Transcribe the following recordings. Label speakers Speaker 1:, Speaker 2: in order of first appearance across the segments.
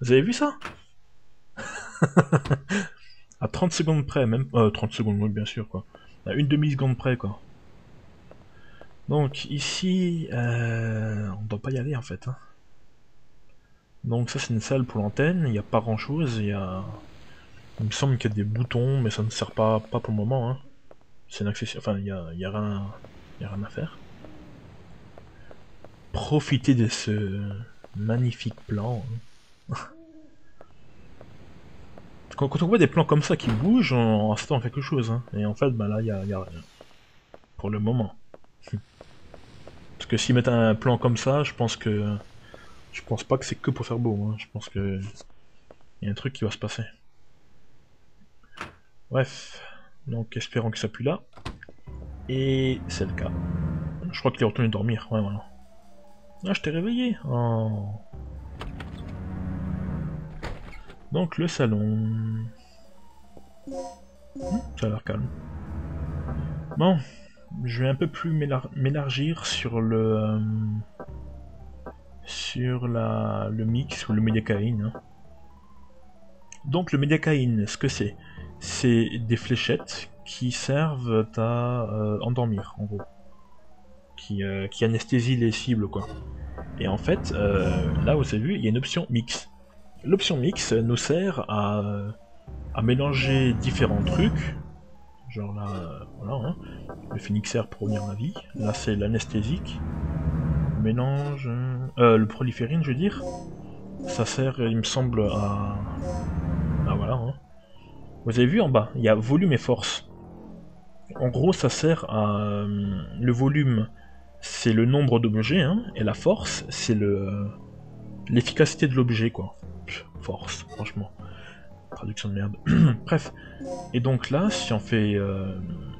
Speaker 1: Vous avez vu ça? À 30 secondes près, même... 30 secondes, oui, bien sûr, quoi. À une demi-seconde près, quoi. Donc, ici... on doit pas y aller, en fait. Hein. Donc ça, c'est une salle pour l'antenne. Il n'y a pas grand-chose. Il me semble qu'il y a des boutons, mais ça ne sert pas pour le moment. Hein. C'est inaccessible. Enfin, il y a rien à faire. Profitez de ce magnifique plan. Hein. Quand on voit des plans comme ça qui bougent, on s'attend à quelque chose. Hein. Et en fait, bah là, il y a rien. Pour le moment. Parce que s'ils mettent un plan comme ça, je pense pas que c'est que pour faire beau. Hein. Je pense que il y a un truc qui va se passer. Bref. Donc, espérons que ça pue là. Et c'est le cas. Je crois qu'il est retourné dormir. Ouais, voilà. Ah, je t'ai réveillé. Oh. Donc, le salon. Ça a l'air calme. Bon. Je vais un peu plus m'élargir sur le mix ou le médiacaïne. Hein. Donc le médiacaïne, ce que c'est? C'est des fléchettes qui servent à endormir, en gros. Qui anesthésient les cibles, quoi. Et en fait, là vous avez vu, il y a une option mix. L'option mix nous sert à mélanger différents trucs. Genre là, voilà, hein. Le phénixaire pour revenir à la vie. Là c'est l'anesthésique. Mélange... le proliférine, je veux dire. Ça sert, il me semble, à... Ah voilà, hein. Vous avez vu en bas, il y a volume et force. En gros, ça sert à... le volume, c'est le nombre d'objets, hein, et la force, c'est l'efficacité de l'objet, quoi. Force, franchement. Traduction de merde. Bref. Et donc là, si on fait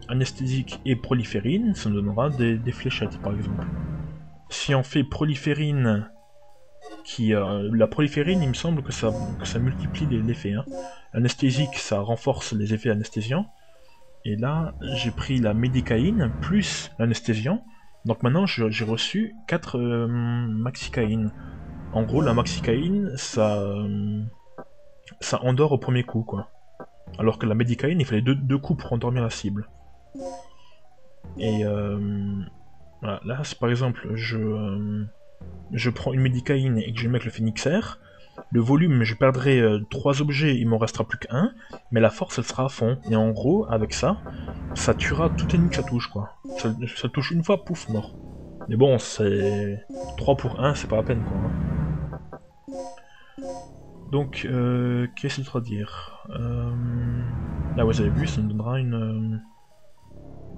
Speaker 1: anesthésique et proliférine, ça nous donnera des fléchettes, par exemple. Si on fait proliférine... la proliférine, il me semble que ça multiplie l'effet. Hein. Anesthésique, ça renforce les effets anesthésiants. Et là, j'ai pris la médicaïne plus l'anesthésiant. Donc maintenant, j'ai reçu 4 maxicaïnes. En gros, la maxicaïne, ça endort au premier coup, quoi. Alors que la médicaïne, il fallait deux coups pour endormir la cible. Et voilà, là, par exemple, je prends une médicaïne et que je mets avec le phénixaire, le volume, je perdrai 3 objets, il m'en restera plus qu'un, mais la force, elle sera à fond. Et en gros, avec ça, ça tuera tout ennemi que ça touche, quoi. Ça touche une fois, pouf, mort. Mais bon, c'est... 3 pour 1, c'est pas la peine, quoi. Hein. Donc, qu'est-ce qu'il faudra dire là, vous avez vu, ça nous donnera une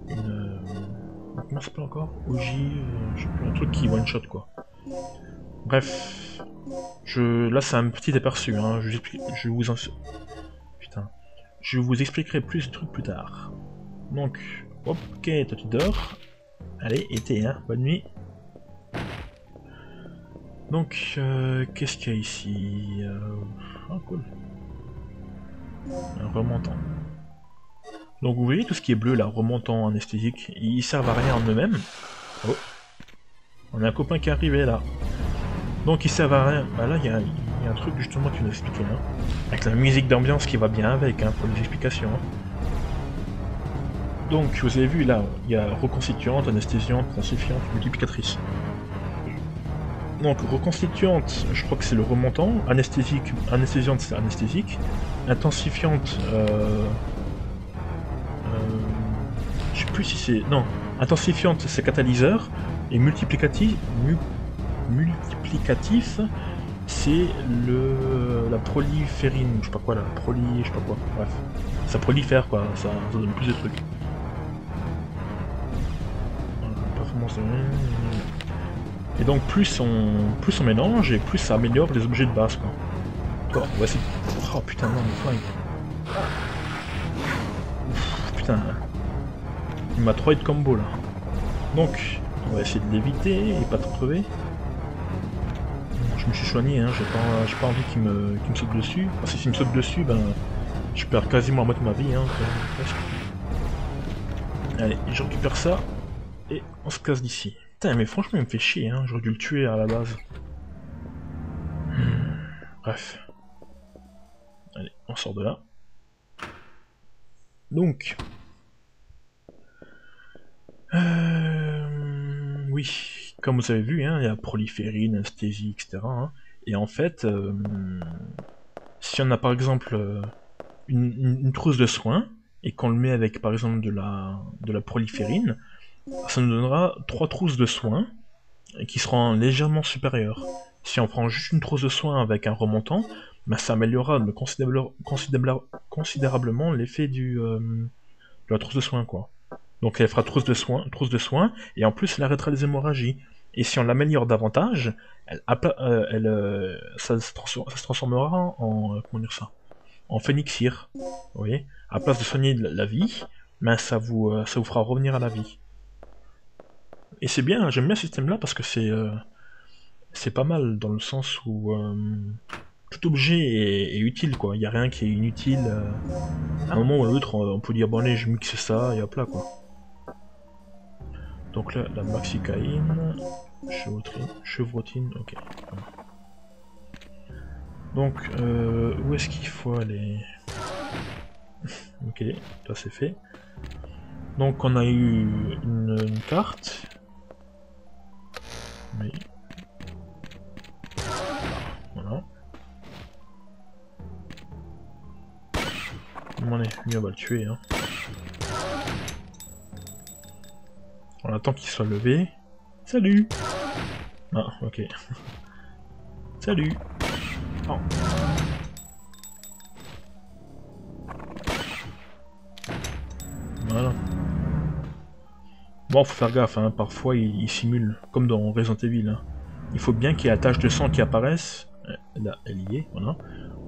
Speaker 1: comment ça s'appelle encore? Oji, je sais plus, un truc qui one-shot, quoi. Bref, là c'est un petit aperçu, hein. Putain. Je vous expliquerai plus de trucs plus tard. Donc, ok, toi tu dors. Allez, été, hein, bonne nuit. Donc, qu'est-ce qu'il y a ici ah, cool. Un remontant. Donc vous voyez tout ce qui est bleu là, remontant, anesthésique, ils servent à rien en eux-mêmes. Oh, on a un copain qui est arrivé là. Donc ils servent à rien. Bah là il y a un truc justement qui nous expliquait, hein. Avec la musique d'ambiance qui va bien avec, hein, pour les explications. Hein. Donc vous avez vu là, il y a reconstituante, anesthésiante, intensifiante, multiplicatrice. Donc reconstituante, je crois que c'est le remontant, anesthésique, anesthésiante c'est anesthésique, intensifiante, je sais plus si c'est... Non, intensifiante c'est catalyseur, et multiplicatif c'est la proliférine, je sais pas quoi là, je sais pas quoi, bref. Ça prolifère quoi, ça donne plus de trucs. Performance de... Et donc plus on mélange et plus ça améliore les objets de base quoi. Toi, on va essayer... Oh putain non mais flingue. Putain. Il m'a 3 hit combo là. Donc, on va essayer de l'éviter et pas trop crever. Je me suis soigné, hein, j'ai pas envie qu'il me saute dessus. Parce que s'il me saute dessus, ben je perds quasiment à moitié ma vie, hein, presque. Allez, je récupère ça et on se casse d'ici. Putain, mais franchement, il me fait chier, hein, j'aurais dû le tuer à la base. Bref. Allez, on sort de là. Donc... oui, comme vous avez vu, hein, il y a proliférine, anesthésie, etc. Hein. Et en fait, si on a par exemple une trousse de soins, et qu'on le met avec par exemple de la proliférine, ça nous donnera 3 trousses de soins, qui seront légèrement supérieures. Si on prend juste une trousse de soins avec un remontant, ben ça améliorera considérablement l'effet de la trousse de soins, quoi. Donc elle fera trousse de soins, et en plus elle arrêtera les hémorragies. Et si on l'améliore davantage, ça se transformera en comment dire ça, en phénixir. Vous voyez, à place de soigner la vie, ben ça vous fera revenir à la vie. Et c'est bien, j'aime bien ce système-là parce que c'est pas mal dans le sens où tout objet est utile, quoi. Il y a rien qui est inutile. À un moment ou à l'autre, on peut dire bon allez, je mixe ça et hop là, quoi. Donc là, la maxicaïne, chevrotine, ok. Donc, où est-ce qu'il faut aller? Ok, là c'est fait. Donc on a eu une carte. Oui. Voilà. Bon, allez, lui on va le tuer, hein. On attend qu'il soit levé. Salut! Ah, ok. Salut! Oh. Voilà. Bon, faut faire gaffe, hein. Parfois il simule, comme dans Resident Evil. Hein. Il faut bien qu'il y ait la tache de sang qui apparaisse. Là, elle y est, voilà.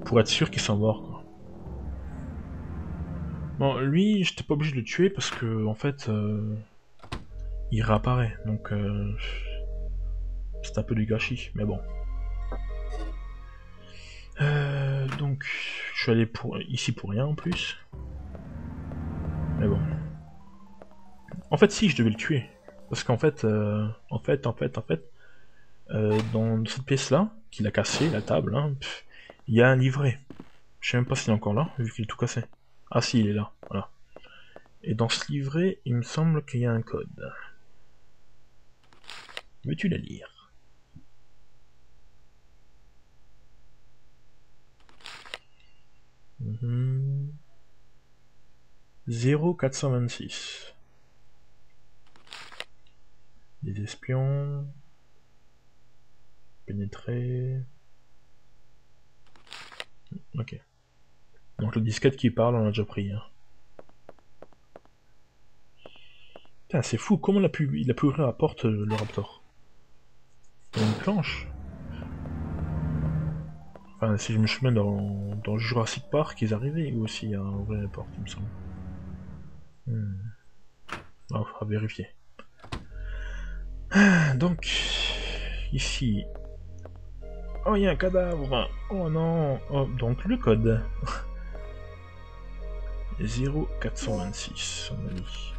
Speaker 1: Pour être sûr qu'il s'en mord, quoi. Bon, lui, j'étais pas obligé de le tuer parce que, en fait, il réapparaît. Donc, c'est un peu du gâchis, mais bon. Donc, je suis allé ici pour rien en plus. Mais bon. En fait, si, je devais le tuer. Parce qu'en fait, dans cette pièce-là, qu'il a cassé, la table, hein, il y a un livret. Je sais même pas s'il est encore là, vu qu'il est tout cassé. Ah si, il est là, voilà. Et dans ce livret, il me semble qu'il y a un code. Veux-tu la lire? Mmh. 0426. Des espions. Pénétrer. Ok. Donc le disquette qui parle, on l'a déjà pris. Hein. Putain, c'est fou, comment il a pu ouvrir la porte, le Raptor? Il y a une planche. Enfin, si je me souviens dans Jurassic Park, ils arrivaient aussi à ouvrir la porte, il me semble. Ah, faudra vérifier. Donc, ici... Oh, il y a un cadavre. Oh non. Oh, donc le code. 0426, on a dit.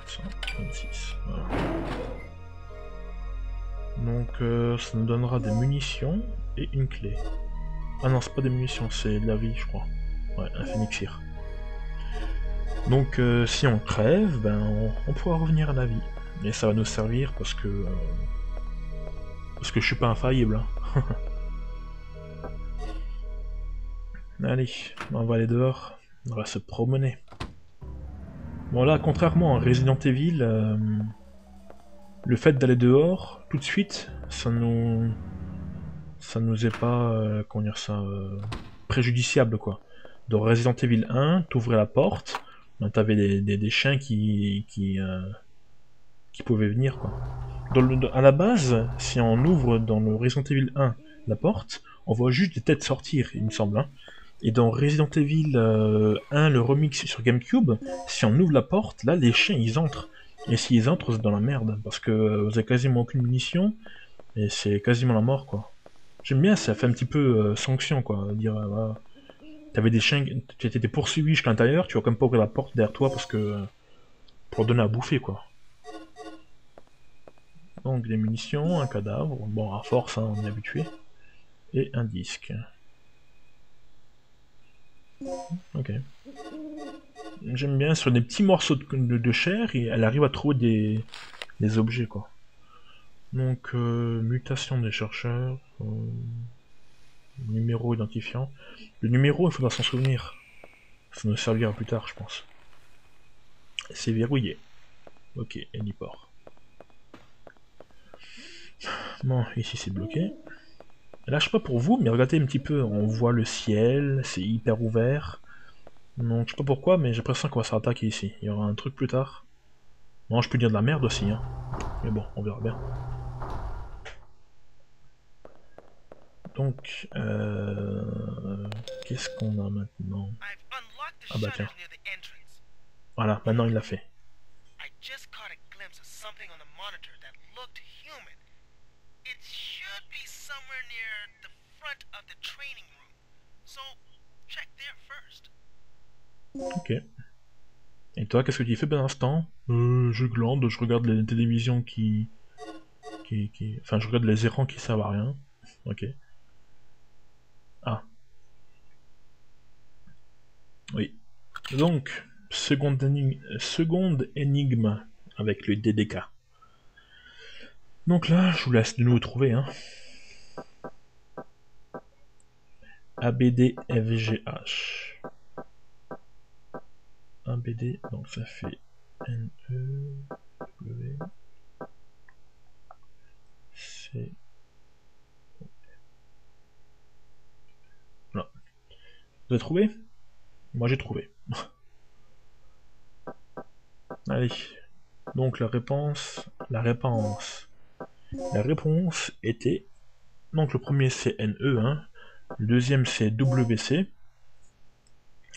Speaker 1: 426, voilà. Donc ça nous donnera des munitions et une clé. Ah non, c'est pas des munitions, c'est de la vie, je crois. Ouais, un phénixir. Donc si on crève, ben on pourra revenir à la vie. Et ça va nous servir parce que je suis pas infaillible. Hein. Allez, on va aller dehors, on va se promener. Bon là, contrairement à Resident Evil, le fait d'aller dehors, tout de suite, ça nous est pas, comment dire ça, préjudiciable quoi. Dans Resident Evil 1, t'ouvrais la porte, ben, t'avais des chiens qui pouvaient venir quoi. À la base, si on ouvre dans le Resident Evil 1 la porte, on voit juste des têtes sortir, il me semble. Hein. Et dans Resident Evil 1, le remix sur GameCube, si on ouvre la porte, là les chiens ils entrent. Et s'ils entrent, c'est dans la merde, parce que vous avez quasiment aucune munition, et c'est quasiment la mort quoi. J'aime bien, ça fait un petit peu sanction quoi, dire voilà. T'avais des chiens, tu étais poursuivi jusqu'à l'intérieur, tu vas quand même pas ouvrir la porte derrière toi parce que pour donner à bouffer quoi. Donc des munitions, un cadavre, bon à force hein, on est habitué. et un disque. Ok. J'aime bien, sur des petits morceaux de chair, et elle arrive à trouver des objets, quoi. Donc, mutation des chercheurs, numéro identifiant. Le numéro, il faudra s'en souvenir. Ça nous servira plus tard, je pense. C'est verrouillé. Ok, héliport. Bon, ici c'est bloqué. Là, je sais pas pour vous, mais regardez un petit peu, on voit le ciel, c'est hyper ouvert. Donc, je sais pas pourquoi, mais j'ai l'impression qu'on va se faire attaquer ici. Il y aura un truc plus tard. Bon, je peux dire de la merde aussi, hein. Mais bon, on verra bien. Donc, qu'est-ce qu'on a maintenant? Ah bah tiens. Voilà, maintenant il l'a fait. Ok. Et toi, qu'est-ce que tu fais pendant ce temps? Je glande, je regarde les télévisions Enfin, je regarde les écrans qui servent à rien. Ok. Ah. Oui. Donc, seconde énigme avec le DDK. Donc là, je vous laisse de nouveau trouver, hein. ABDFGH. ABD, donc ça fait NE, W, C. Voilà. Vous avez trouvé? Moi j'ai trouvé. Allez. Donc la réponse était, donc le premier c'est NE, hein. Le deuxième c'est WC.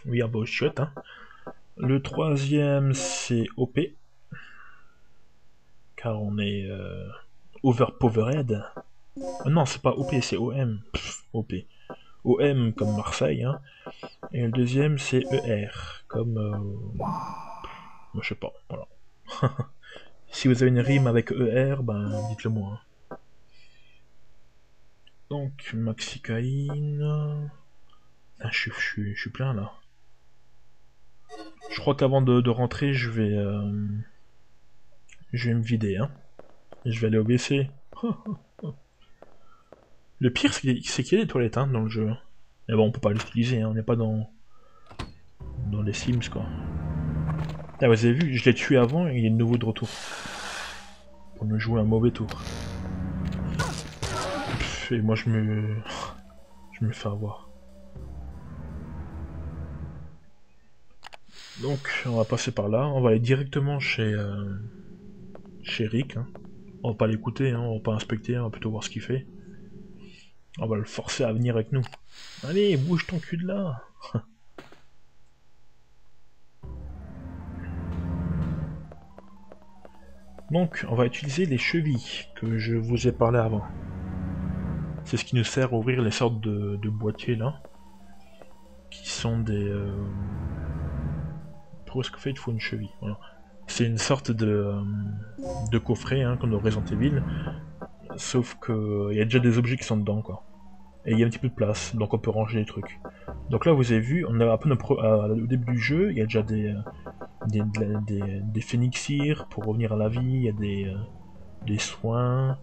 Speaker 1: Oui, ah bah chouette, hein. Le troisième c'est OP, car on est Overpowered. Ah non, c'est pas OP, c'est OM. Pff, OP. OM comme Marseille, hein. Et le deuxième c'est ER, comme... je sais pas, voilà. Si vous avez une rime avec ER, ben dites-le moi. Hein. Donc, Maxicaïne... Ah, je suis plein là. Je crois qu'avant de rentrer, je vais me vider, hein. Et je vais aller au WC. Le pire, c'est qu'il y a des toilettes, hein, dans le jeu. Mais bon, on peut pas l'utiliser, hein. On n'est pas dans les Sims, quoi. Ah, vous avez vu, je l'ai tué avant et il est de nouveau de retour. Pour me jouer un mauvais tour. Pff, et moi, je me fais avoir. Donc, on va passer par là. On va aller directement chez Rick. Hein. On va pas l'écouter, hein. On va pas inspecter, on va plutôt voir ce qu'il fait. On va le forcer à venir avec nous. Allez, bouge ton cul de là. Donc, on va utiliser les chevilles que je vous ai parlé avant. C'est ce qui nous sert à ouvrir les sortes de boîtiers là. Qui sont des... Pour ce que fait, il faut une cheville. Voilà. C'est une sorte de coffret, hein, comme dans Resident Evil. Sauf que il y a déjà des objets qui sont dedans, quoi. Et il y a un petit peu de place, donc on peut ranger les trucs. Donc là, vous avez vu, on a un peu au début du jeu, il y a déjà des phénixirs pour revenir à la vie, il y a des soins...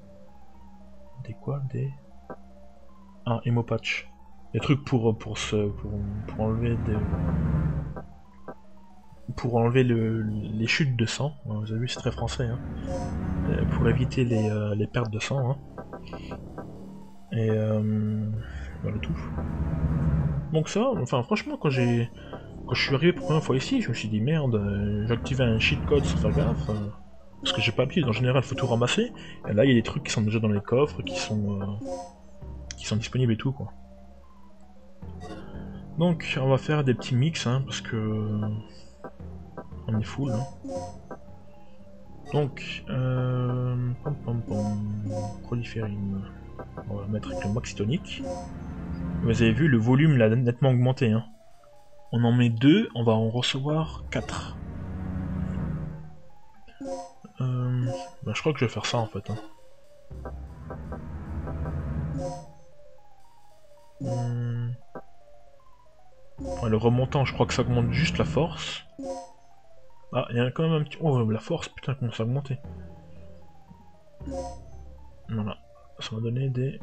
Speaker 1: Des quoi? Ah, Emopatch. Des trucs pour enlever pour enlever les chutes de sang. Vous avez vu, c'est très français, hein. Pour éviter les pertes de sang, hein. Et voilà tout. Donc ça, enfin franchement, quand je suis arrivé pour la première fois ici, je me suis dit merde, j'ai activé un cheat code sans faire gaffe, parce que j'ai pas appuyé, en général il faut tout ramasser, et là il y a des trucs qui sont déjà dans les coffres, qui sont disponibles et tout, quoi. Donc on va faire des petits mix, hein, parce que on est full, hein. Donc, proliférine, on va mettre avec le max tonique. Vous avez vu, le volume l'a nettement augmenté, hein. On en met 2, on va en recevoir 4. Bah, je crois que je vais faire ça en fait. Hein. Ouais, le remontant, je crois que ça augmente juste la force. Ah, il y a quand même un petit... Oh, la force, putain, comment ça a augmenté. Voilà. Ça m'a donné des...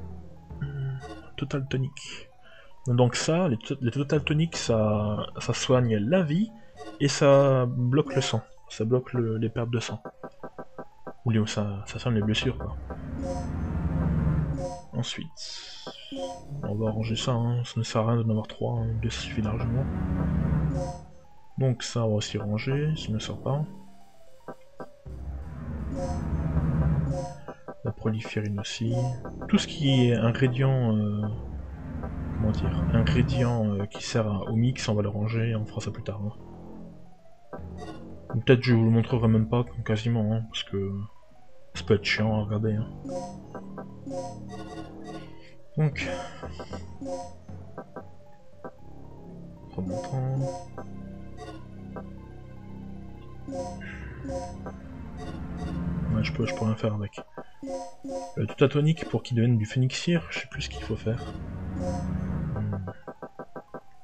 Speaker 1: Total toniques. Donc ça, les total toniques, ça soigne la vie et ça bloque le sang. Ça bloque les pertes de sang. Ou ça soigne les blessures, quoi. Ensuite, on va ranger ça, hein. Ça ne sert à rien d'en avoir 3, hein. 2 ça suffit largement. Donc ça, on va aussi ranger, ça ne sert pas. La proliférine aussi. Tout ce qui est ingrédient... comment dire, ingrédient qui sert au mix, on va le ranger, on fera ça plus tard. Hein. Peut-être je vous le montrerai même pas, quasiment, hein, parce que ça peut être chiant à regarder. Hein. Donc, remontant. Ouais, je peux rien faire avec. Le Tutatonique pour qu'il devienne du Phénixir, je sais plus ce qu'il faut faire.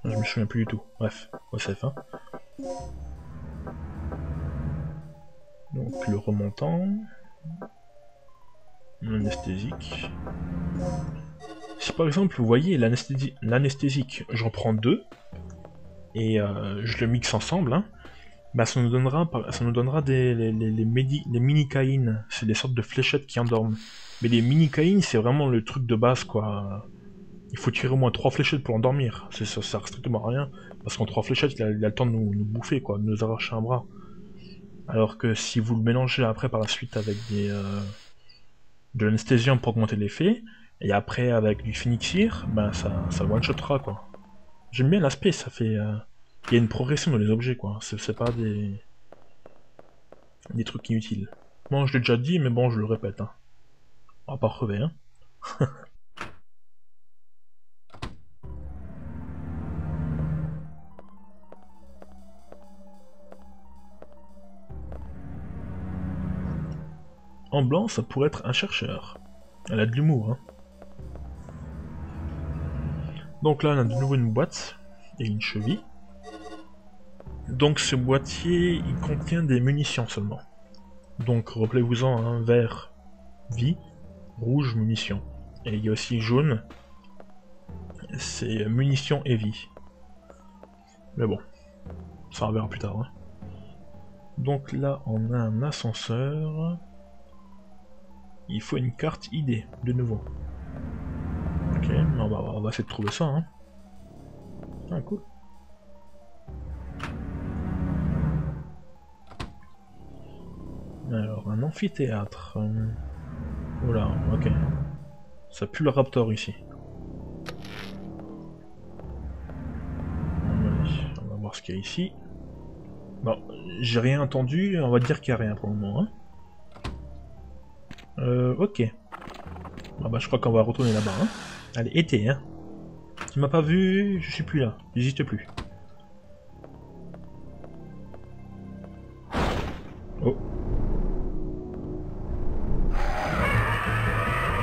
Speaker 1: Je me souviens plus du tout. Bref, OCF. Hein. Donc le remontant. L'anesthésique. Si par exemple vous voyez l'anesthésique, j'en prends 2 et je le mixe ensemble, hein, bah ça nous donnera les mini-caïnes, c'est des sortes de fléchettes qui endorment. Mais les mini-caïnes c'est vraiment le truc de base quoi. Il faut tirer au moins 3 fléchettes pour endormir, ça sert strictement à rien, parce qu'en 3 fléchettes il a le temps de nous bouffer quoi, de nous arracher un bras. Alors que si vous le mélangez après par la suite avec de l'anesthésium pour augmenter l'effet, et après avec du Phénixir, ben ça one-shotera quoi. J'aime bien l'aspect, ça fait... il y a une progression dans les objets quoi, c'est pas des trucs inutiles. Bon, je l'ai déjà dit, mais bon, je le répète. Hein. On va pas crever, hein. En blanc, ça pourrait être un chercheur. Elle a de l'humour, hein. Donc là, on a de nouveau une boîte et une cheville. Donc ce boîtier, il contient des munitions seulement. Donc rappelez-vous-en, hein, vert, vie, rouge, munitions. Et il y a aussi jaune, c'est munitions et vie. Mais bon, ça on verra plus tard. Hein. Donc là, on a un ascenseur. Il faut une carte ID, de nouveau. Ok, on va essayer de trouver ça. Hein. Ah, cool. Alors, un amphithéâtre. Oula, ok. Ça pue le raptor ici. On va voir ce qu'il y a ici. Bon, j'ai rien entendu, on va dire qu'il n'y a rien pour le moment. Hein. Ok. Ah bah je crois qu'on va retourner là-bas. Hein. Allez, été, hein. Tu m'as pas vu, je suis plus là. J'existe plus. Oh.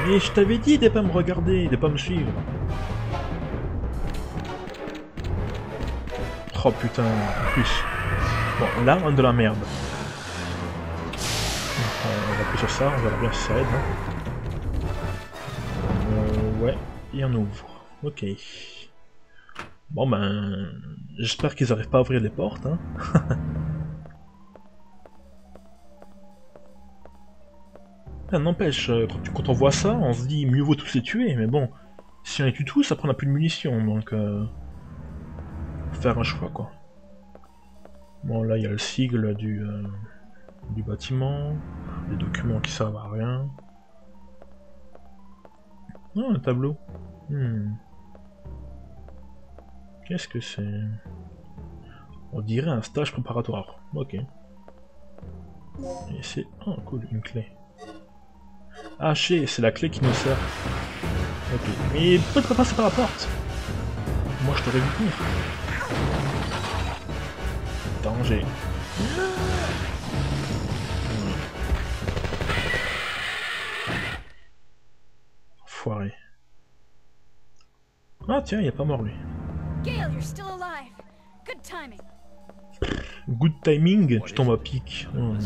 Speaker 1: Mais je t'avais dit de pas me regarder, de pas me suivre. Oh putain, en plus. Bon, là, on est de la merde. On va appuyer sur ça, on verra bien si ça aide. Hein. Ouais, et on ouvre. Ok. Bon ben... J'espère qu'ils n'arrivent pas à ouvrir les portes. Hein. N'empêche, quand on voit ça, on se dit mieux vaut tous les tuer, mais bon, si on les tue tous, ça prendra plus de munitions, donc faut faire un choix quoi. Bon là il y a le sigle du bâtiment, des documents qui servent à rien. Ah, un tableau. Qu'est-ce que c'est? On dirait un stage préparatoire. Ok. Et c'est... Oh cool, une clé. Ah, c'est la clé qui nous sert. Ok. Mais peut-être passer par la porte. Moi, je t'aurais vu venir. Danger. Foiré. Ah tiens, il est pas mort lui.
Speaker 2: Gale, you're still alive. Good timing.
Speaker 1: Good timing, tu tombes à pic. Oh, non.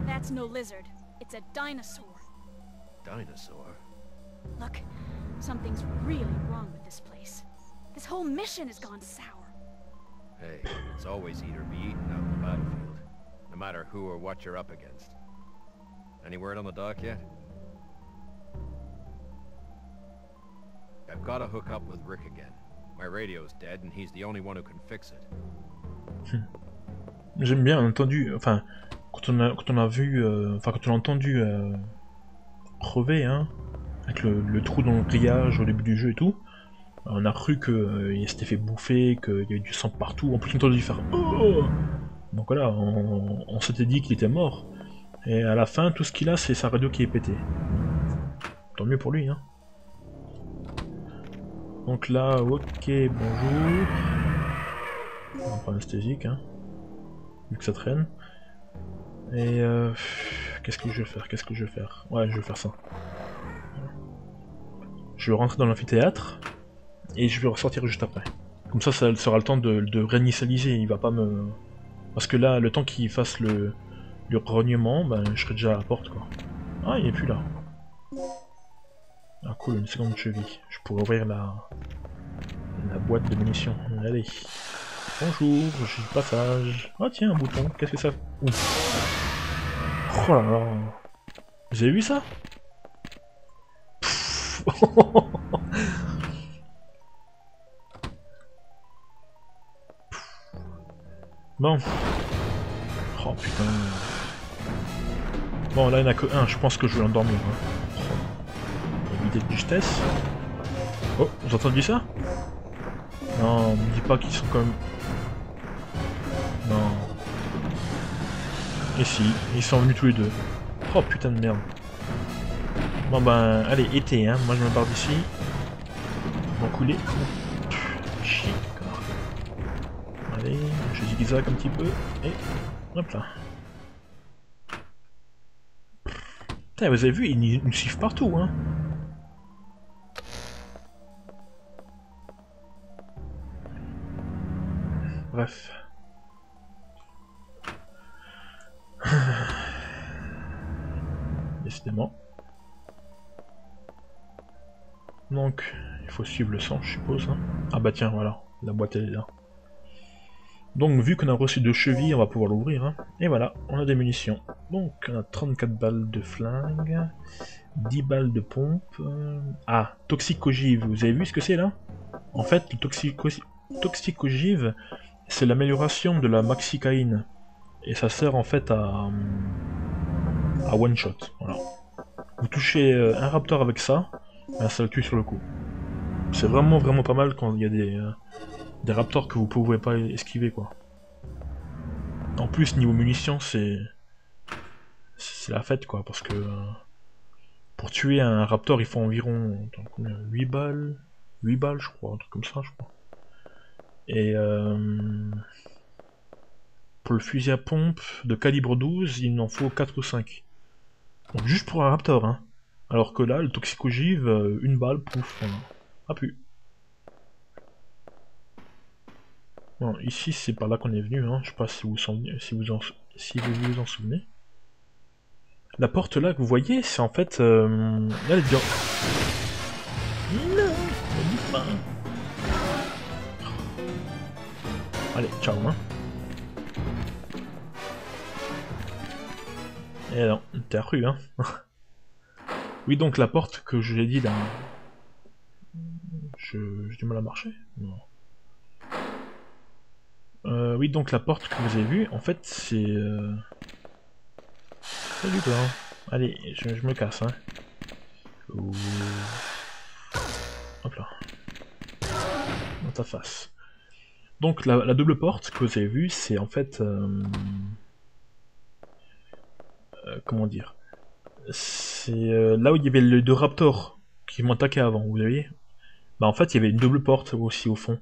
Speaker 2: That's no lizard. It's a dinosaur.
Speaker 3: Dinosaur?
Speaker 2: Look, something's really wrong with this place. This whole mission has gone sour.
Speaker 3: Hey, it's always eat or be eaten out in the battlefield. No matter who or what you're up against. Any word on the dock yet? I've got to hook up with Rick again. My radio's dead and he's the only one who can fix it.
Speaker 1: J'aime bien, entendu, enfin, quand on a vu, enfin quand on a entendu crever, hein, avec le trou dans le grillage au début du jeu et tout, on a cru qu'il s'était fait bouffer, qu'il y avait du sang partout, en plus on a entendu faire oh. Donc voilà, on s'était dit qu'il était mort, et à la fin tout ce qu'il a c'est sa radio qui est pétée. Tant mieux pour lui, hein. Donc là, ok, bonjour. On va prendre anesthésique, hein. Vu que ça traîne. Et qu'est-ce que je vais faire? Ouais, je vais faire ça. Je vais rentrer dans l'amphithéâtre et je vais ressortir juste après. Comme ça sera le temps de réinitialiser. Il va pas me... Parce que là, le temps qu'il fasse le reniement, ben, je serai déjà à la porte, quoi. Ah, il est plus là. Ah cool, une seconde cheville. Je pourrais ouvrir la boîte de munitions. Allez. Bonjour, je suis de passage. Oh tiens, un bouton, qu'est-ce que ça... Ouf. Oh là là. Vous avez vu ça? Bon. Oh putain. Bon, là il n'y en a que un, je pense que je vais l'endormir. Hein. Éviter de justesse. Oh, vous avez entendu ça? Non, on me dit pas qu'ils sont comme... Non. Et si, ils sont venus tous les deux. Oh putain de merde. Bon ben, allez, été, hein. Moi je me barre d'ici. Bon couler. Chier, d'accord. Allez, je zigzag un petit peu. Et hop là. Putain, vous avez vu, ils nous suivent partout, hein. Bref. Décidément. Donc, il faut suivre le sang, je suppose. Hein. Ah bah tiens, voilà, la boîte elle est là. Donc, vu qu'on a reçu 2 chevilles, on va pouvoir l'ouvrir. Hein. Et voilà, on a des munitions. Donc, on a 34 balles de flingue, 10 balles de pompe. Ah, toxicogive, vous avez vu ce que c'est là? En fait, le toxicogive, c'est l'amélioration de la maxicaïne. Et ça sert en fait à one shot. Voilà. Vous touchez un raptor avec ça, ben ça le tue sur le coup. C'est vraiment pas mal quand il y a des raptors que vous pouvez pas esquiver, quoi. En plus, niveau munitions, c'est la fête, quoi, parce que pour tuer un raptor, il faut environ 8 balles, je crois, un truc comme ça, je crois. Et pour le fusil à pompe de calibre 12, il en faut 4 ou 5. Donc juste pour un raptor, hein. Alors que là, le toxicogive, une balle, pouf, voilà. Ah pu. Bon, ici c'est par là qu'on est venu, hein. Je sais pas si vous vous en souvenez. La porte là que vous voyez, c'est en fait... là, elle est bien... Non, ne bouge pas. Allez, ciao, hein. Eh non, t'es rue, hein. Oui, donc la porte que je l'ai dit là... J'ai du mal à marcher? Non. Oui, donc la porte que vous avez vue, en fait, c'est... Salut toi, hein. Allez, je me casse, hein. Ouh. Hop là. Dans ta face. Donc la double porte que vous avez vue, c'est en fait... comment dire? C'est là où il y avait les 2 raptors qui m'ont attaqué avant, vous voyez? Bah en fait, il y avait une double porte aussi au fond.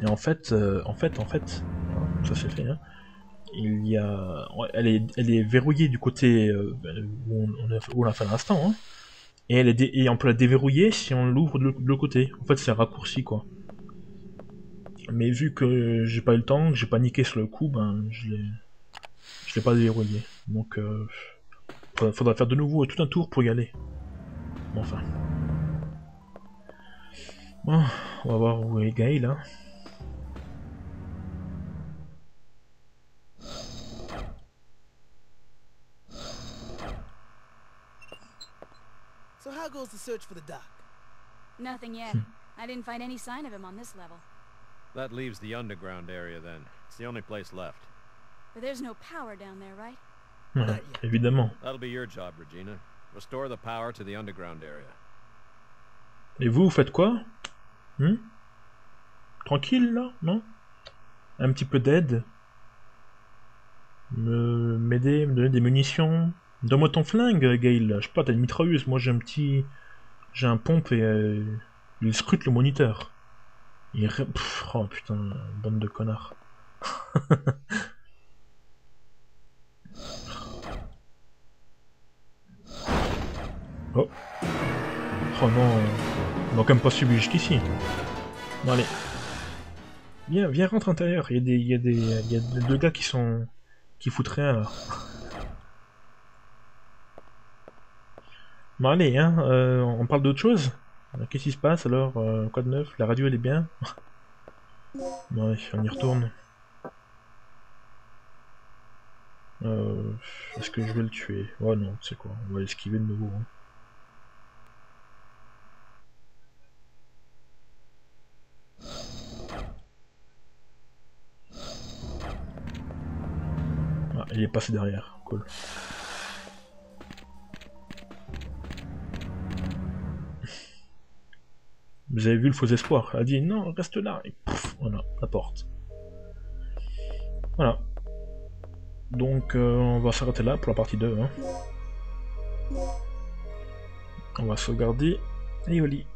Speaker 1: Et en fait, ça c'est fait, hein. Il y a... Ouais, elle est verrouillée du côté où on a fait à l'instant, hein. Et, et on peut la déverrouiller si on l'ouvre de l'autre côté. En fait, c'est un raccourci, quoi. Mais vu que j'ai pas eu le temps, que j'ai paniqué sur le coup, ben je l'ai pas déverrouillé. Donc faudra faire de nouveau tout un tour pour y aller. Bon, enfin. Bon, on va voir où est Gail là.
Speaker 4: So how goes the search for the doc?
Speaker 2: Nothing yet. I didn't find any sign of him on this level.
Speaker 3: That leaves the underground area then. It's the only place left.
Speaker 2: But there's no power down there, right?
Speaker 1: Ouais, évidemment.
Speaker 3: That'll be your job, Regina. Restore the power to the underground area.
Speaker 1: Et vous faites quoi? Tranquille là, non? Un petit peu d'aide? M'aider, me donner des munitions? Donne-moi ton flingue, Gail. Je sais pas, t'as une mitrailleuse. Moi j'ai un petit... J'ai un pompe et il scrute le moniteur. Oh putain, bande de connards. Oh. Oh non. On m'a quand même pas suivi jusqu'ici. Bon allez. Viens, rentre à l'intérieur. Il y a deux gars qui foutent rien là. Bon allez, hein, on parle d'autre chose. Qu'est-ce qui se passe alors? Quoi de neuf? La radio elle est bien? Bon allez, on y retourne. Est-ce que je vais le tuer? Oh non, c'est quoi? On va esquiver de nouveau. Hein. Ah, il est passé derrière, cool. Vous avez vu le faux espoir? Elle a dit non, reste là, et pouf, voilà, la porte. Voilà. Donc on va s'arrêter là pour la partie 2. Hein. On va sauvegarder et au lit.